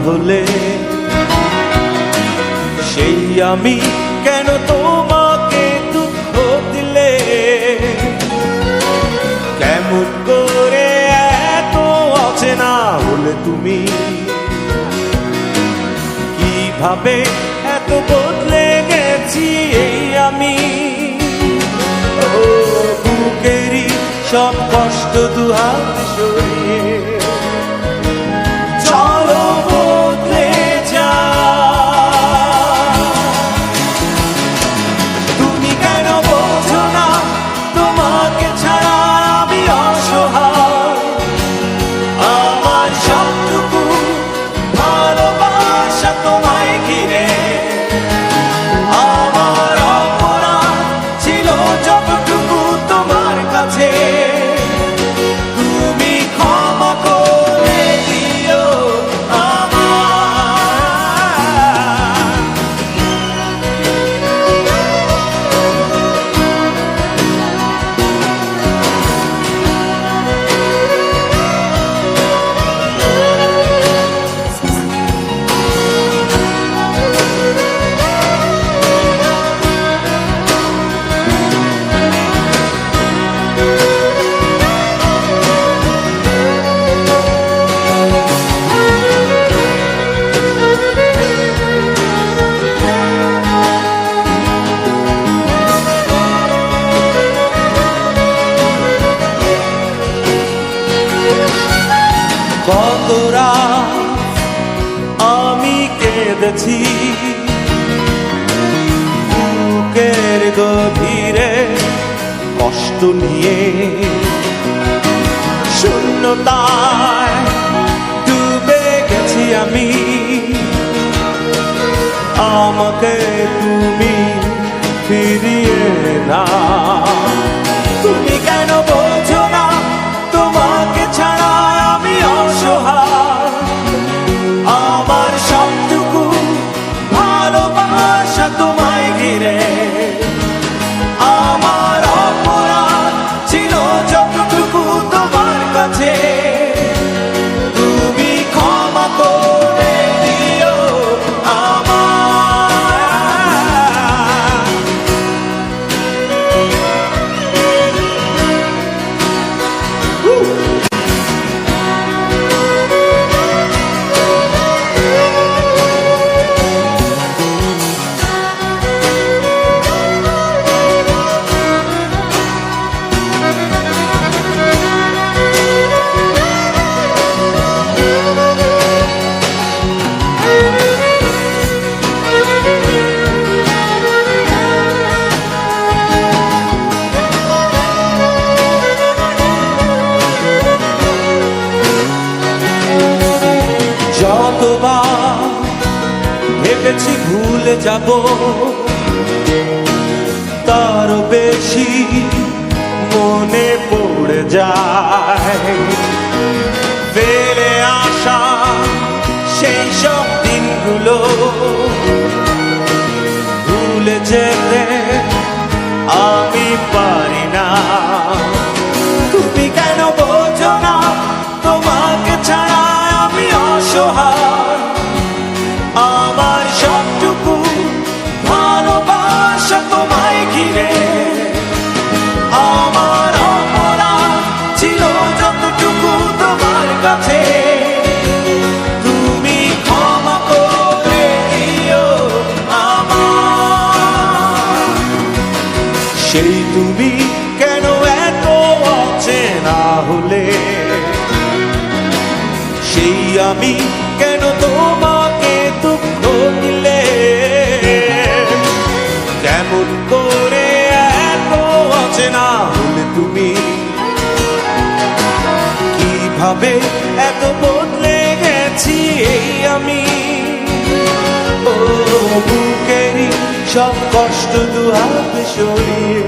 হলে সেই আমি কেন তোমাকে দুঃখ দিলে? কেমন করে এত অচেনা হলে তুমি? কিভাবে এত বদলে গেছি এই আমি? বুকেরই সব কষ্ট দুহাত সরিয়ে চলো বদলে যা। তুমি কেন বোঝো না তোমাকে ছাড়া আমি অসহায়? আমার সবটুকু ভালোবাসা তোমায় ঘিরে, আমার অপরাধ ছিল যতটুকু তোমার কাছে। তুমি ক্ষমা করে দিও আমায়। কত রাত আমি কেঁদেছি বুকের গভীরে কষ্ট নিয়ে, শূন্যতায় ডুবে গেছি আমি। আমাকে তুমি ফিরিয়ে না। তুমি কেন বোঝো না তোমাকে ছাড়া আমি অসহায়? আমার সবটুকু ভালোবাসা তোমায় ঘিরে, আমার অপরাধ ছিল যতটুকু তোমার কাছে। তুমি ক্ষমা করে দিও আমায়। যতবার ভেবেছি ভুলে যাব, তারও বেশি মনে পড়ে যায়। ফেলে আসা সেই সব দিনগুলো ভুলে যেতে আমি পারি না। তুমি কেন বোঝো না তোমাকে ছাড়া আমি অসহায়? আমার সবটুকু ভালোবাসা তোমায় ঘিরে, আমার অপরাধ ছিল যতটুকু তোমার কাছে। তুমি ক্ষমা করে দিও আমায়। সেই তুমি কেন এত অচেনা হলে? সেই আমি কেন তোমাকে দুঃখ দিলে? কেমন করে এত অচেনা হলে তুমি? কিভাবে এত বদলে গেছি এই আমি? ও বুকেরই সব কষ্ট দুহাত সরিয়ে